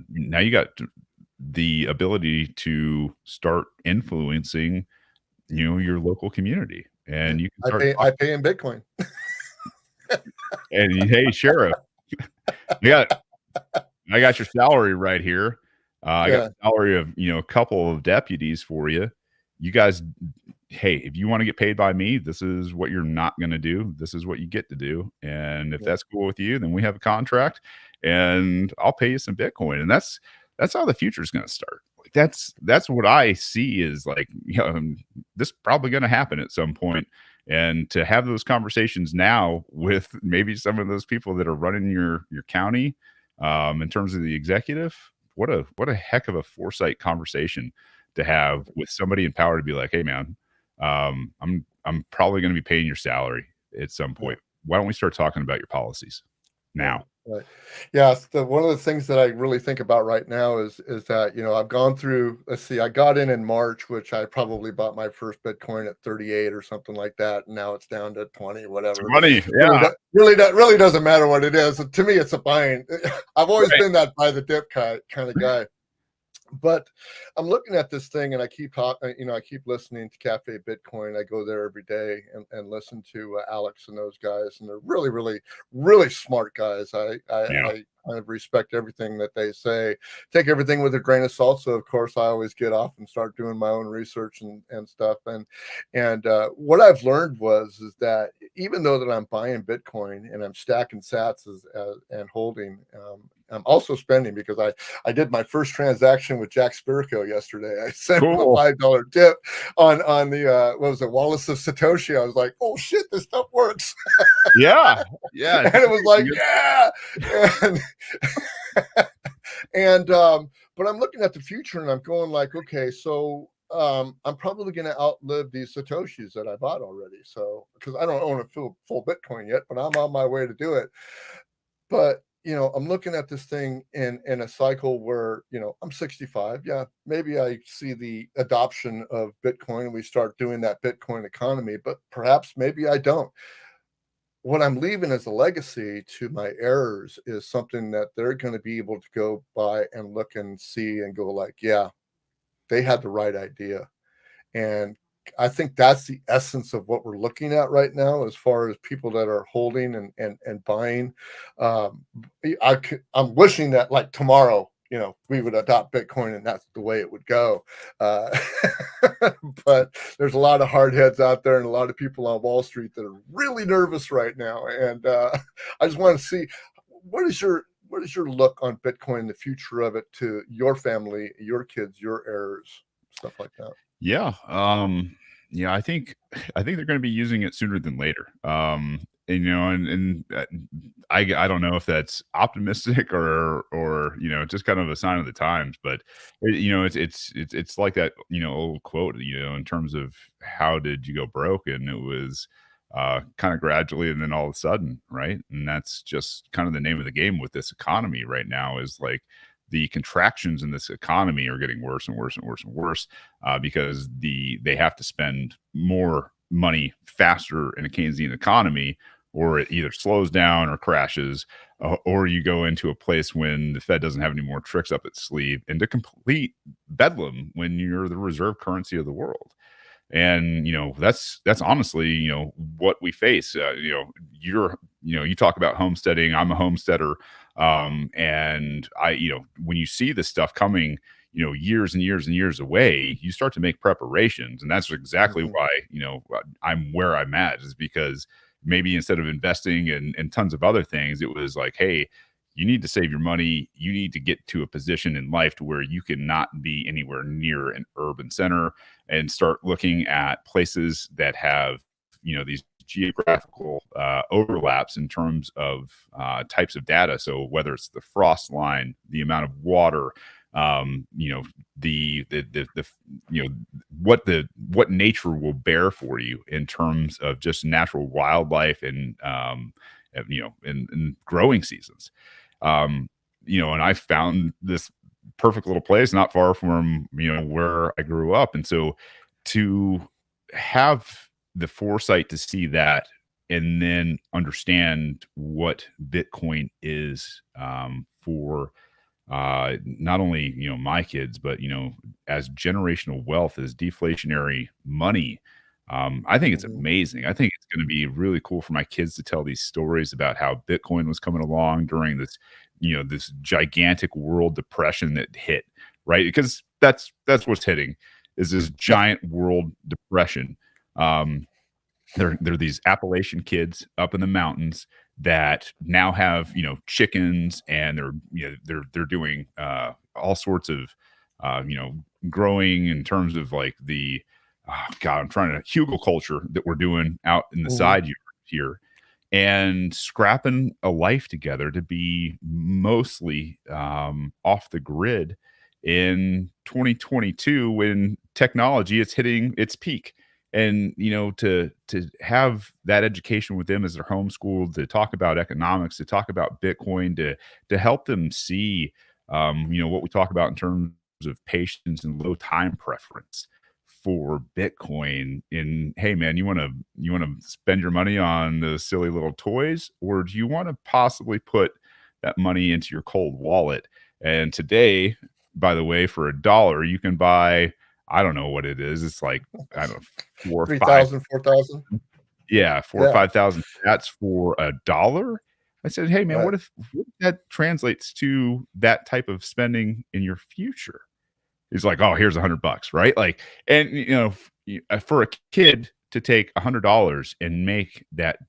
the ability to start influencing, your local community, and you can start. I pay in Bitcoin. And hey, Sheriff, I got your salary right here. I got the salary of, a couple of deputies for you. You guys, hey, if you want to get paid by me, this is what you're not going to do. This is what you get to do. And if that's cool with you, then we have a contract and I'll pay you some Bitcoin. And that's how the future is going to start. Like that's what I see is like, this is probably going to happen at some point. And to have those conversations now with maybe some of those people that are running your county, in terms of the executive, what a heck of a foresight conversation to have with somebody in power to be like, hey man, I'm probably going to be paying your salary at some point. Why don't we start talking about your policies now? Right. Yeah. One of the things that I really think about right now is that, I've gone through, let's see, I got in March, which I probably bought my first Bitcoin at 38 or something like that. And now it's down to 20, whatever. 20. Yeah. Really doesn't matter what it is. To me, it's a buying. I've always been that buy the dip kind of guy. But I'm looking at this thing and I keep listening to Cafe Bitcoin. I go there every day and listen to Alex and those guys, and they're really, really, really smart guys. I respect everything that they say. Take everything with a grain of salt. So of course I always get off and start doing my own research and stuff. And what I've learned is that even though that I'm buying Bitcoin and I'm stacking sats and holding, I'm also spending, because I did my first transaction with Jack Spirko yesterday. I sent him a $5 tip on the what was it, Wallace of Satoshi. I was like, oh shit, this stuff works. Yeah. And it was like, but I'm looking at the future and I'm going like, okay, so I'm probably going to outlive these Satoshis that I bought already. So, because I don't own a full Bitcoin yet, but I'm on my way to do it. But I'm looking at this thing in a cycle where, I'm 65. Yeah, maybe I see the adoption of Bitcoin and we start doing that Bitcoin economy, but perhaps maybe I don't. What I'm leaving as a legacy to my heirs is something that they're going to be able to go by and look and see and go like, yeah, they had the right idea. And I think that's the essence of what we're looking at right now, as far as people that are holding and buying. I'm wishing that like tomorrow, we would adopt Bitcoin and that's the way it would go. But there's a lot of hard heads out there and a lot of people on Wall Street that are really nervous right now. And I just want to see, what is your look on Bitcoin, the future of it, to your family, your kids, your heirs, stuff like that? Yeah. I think they're going to be using it sooner than later. And I don't know if that's optimistic or just kind of a sign of the times, but it's like that, old quote, in terms of how did you go broke? And it was kind of gradually and then all of a sudden, right? And that's just kind of the name of the game with this economy right now, is like the contractions in this economy are getting worse and worse and worse and worse, because they have to spend more money faster in a Keynesian economy, or it either slows down or crashes, or you go into a place when the Fed doesn't have any more tricks up its sleeve, into complete bedlam when you're the reserve currency of the world. And that's honestly what we face. You talk about homesteading. I'm a homesteader, and when you see this stuff coming, years and years and years away, you start to make preparations, and that's exactly why I'm where I'm at, is because maybe instead of investing in tons of other things, it was like, hey, you need to save your money. You need to get to a position in life to where you cannot be anywhere near an urban center, and start looking at places that have, these geographical overlaps in terms of types of data. So whether it's the frost line, the amount of water, what nature will bear for you in terms of just natural wildlife and in growing seasons. And I found this perfect little place not far from where I grew up, and so to have the foresight to see that and then understand what Bitcoin is, for not only, my kids, but, as generational wealth, as deflationary money. I think it's Mhm. amazing. I think it's going to be really cool for my kids to tell these stories about how Bitcoin was coming along during this gigantic world depression that hit, right? Because that's what's hitting, is this Yeah. giant world depression. Um, they're these Appalachian kids up in the mountains that now have, chickens, and they're doing all sorts of growing in terms of like the God, I'm trying to hugelculture that we're doing out in the Mhm. side yard here, and scrapping a life together to be mostly off the grid in 2022 when technology is hitting its peak. And to have that education with them as they're homeschooled, to talk about economics, to talk about Bitcoin, to help them see what we talk about in terms of patience and low time preference for Bitcoin. And hey man, you want to spend your money on the silly little toys, or do you want to possibly put that money into your cold wallet? And today, by the way, for $1 you can buy, I don't know what it is. It's like, I don't know, 4 or 5. 3,000, 4,000. Yeah, 4 or Yeah. 5,000 sats for $1. I said, "Hey, man, Right. what if that translates to that type of spending in your future?" He's like, "Oh, here's $100," right? Like, and, for a kid to take $100 and make that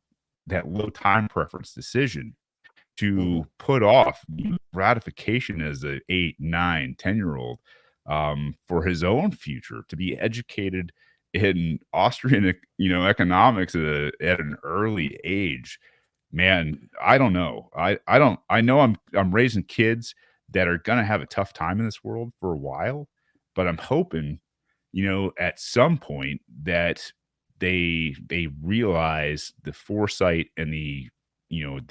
low time preference decision Mhm. to put off gratification as a 8, 9, 10-year old, for his own future, to be educated in Austrian, economics at an early age. Man, I don't know. I know I'm raising kids that are gonna have a tough time in this world for a while, but I'm hoping, at some point that they realize the foresight and the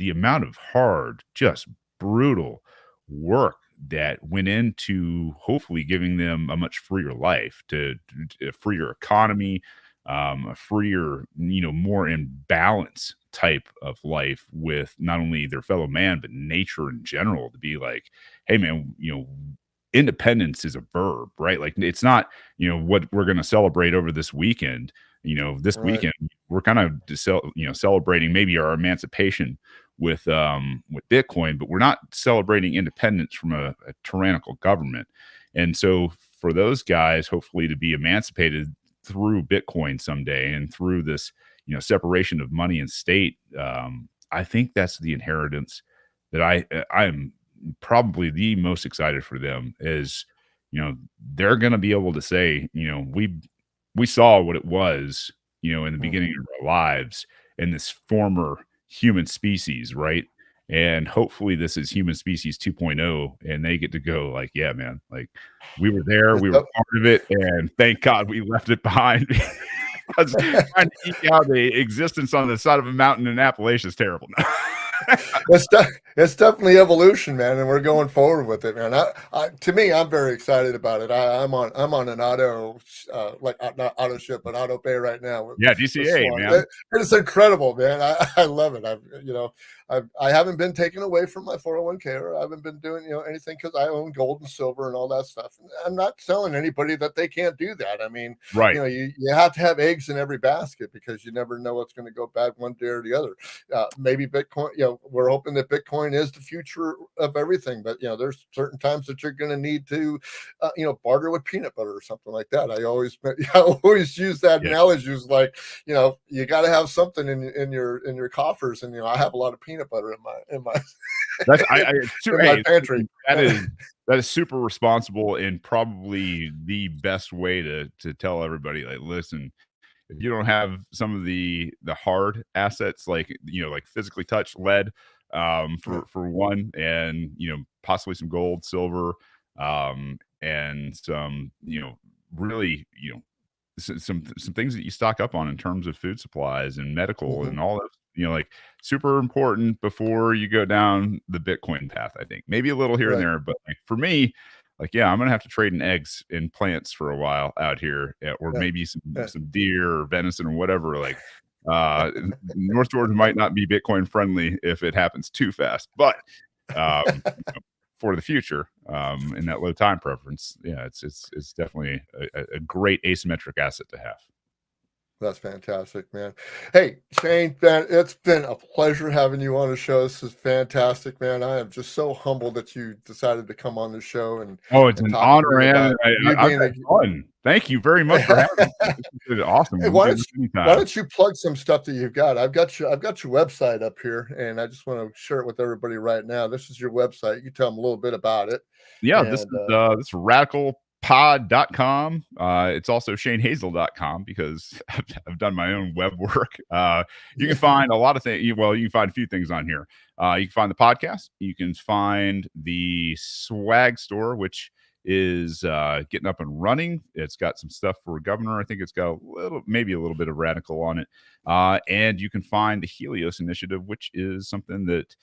amount of hard, just brutal work that went into hopefully giving them a much freer life, to a freer economy, a freer, more in balance type of life with not only their fellow man, but nature in general, to be like, hey man, independence is a verb, right? Like, it's not, what we're going to celebrate over this weekend. This Right. weekend we're kind of celebrating maybe our emancipation with Bitcoin, but we're not celebrating independence from a tyrannical government. And so for those guys, hopefully, to be emancipated through Bitcoin someday, and through this, separation of money and state, I think that's the inheritance that I am probably the most excited for them. Is, they're going to be able to say, we saw what it was, in the beginning Mhm. of our lives, in this former human species, right? And hopefully this is human species 2.0, and they get to go like, yeah, man, like, we were there, It's we were def part of it, and thank God we left it behind. Because trying to eke out a existence on the side of a mountain in Appalachia is terrible. it's definitely evolution, man, and we're going forward with it, man. To me, I'm very excited about it. I'm on an auto, not auto ship, but auto pay right now Yeah, with DCA, Swan. man. It's incredible, man. I love it. I haven't been taken away from my 401k, or I haven't been doing anything, because I own gold and silver and all that stuff. And I'm not telling anybody that they can't do that. I mean, Right. you have to have eggs in every basket, because you never know what's going to go bad one day or the other. Maybe Bitcoin, we're hoping that Bitcoin is the future of everything, but there's certain times that you're going to need to, barter with peanut butter or something like that. I always use that Yeah. analogy. Is like, you got to have something in your coffers, and I have a lot of peanut butter in my That's in my hey, pantry. that is super responsible, and probably the best way to tell everybody, like, listen, if you don't have some of the hard assets, like, like physically touched lead, Yeah. for one, and, possibly some gold, silver, and some, really, some things that you stock up on in terms of food supplies and medical Mhm. and all those, like, super important before you go down the Bitcoin path. I think maybe a little here and Right. there, but like for me, like, yeah, I'm gonna have to trade in eggs and plants for a while out here, or maybe some deer or venison or whatever. Like, North Georgia might not be Bitcoin friendly if it happens too fast, but for the future, in that low time preference, yeah, it's definitely a great asymmetric asset to have. That's fantastic, man. Hey, Shane, man, it's been a pleasure having you on the show. This is fantastic, man. I am just so humbled that you decided to come on the show. And it's an honor, and I've had fun. Thank you very much for having me. This is awesome. Hey, why don't you plug some stuff that you've got? I've got your website up here, and I just want to share it with everybody right now. This is your website. You can tell them a little bit about it. Yeah, this is radicalpod.com. It's also shanehazel.com because I've done my own web work. You can find a lot of things. Well, you can find a few things on here. You can find the podcast. You can find the swag store, which is getting up and running. It's got some stuff for governor. I think it's got maybe a little bit of radical on it. And you can find the Helios Initiative, which is something that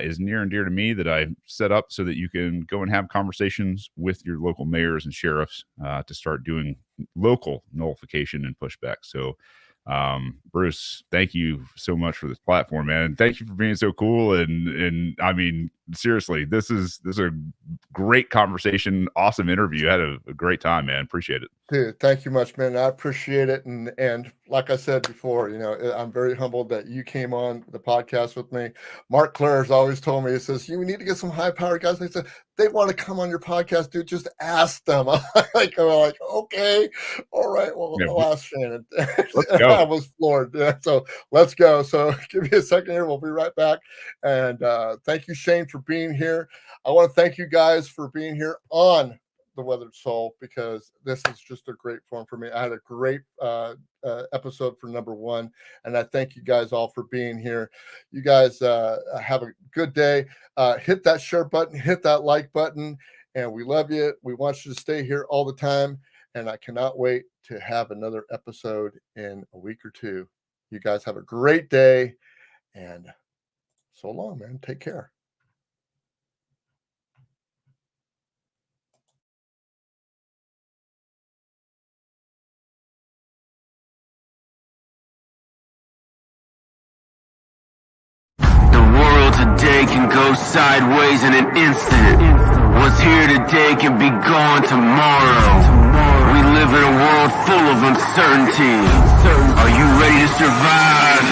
is near and dear to me, that I set up so that you can go and have conversations with your local mayors and sheriffs to start doing local nullification and pushback. So, Bruce, thank you so much for this platform, man. Thank you for being so cool. And I mean, seriously, this is a great conversation. Awesome interview. I had a great time, man. Appreciate it. Dude, thank you much, man. I appreciate it. And like I said before, I'm very humbled that you came on the podcast with me. Mark Clare has always told me, he says, you need to get some high-powered guys. And he said, they want to come on your podcast, dude. Just ask them. I'm like, okay, all right. Well, I'll ask Shannon. Let's go. I was floored. Yeah, so let's go. So give me a second here. We'll be right back. And thank you, Shane, for being here. I want to thank you guys for being here on The Weathered Soul, because this is just a great forum for me. I had a great episode for number 1, and I thank you guys all for being here. You guys have a good day. Hit that share button, hit that like button, and we love you. We want you to stay here all the time, and I cannot wait to have another episode in a week or two. You guys have a great day, and so long, man. Take care. Today can go sideways in an instant. What's here today can be gone tomorrow. We live in a world full of uncertainty. Are you ready to survive?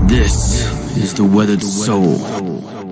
This is the Weathered Soul.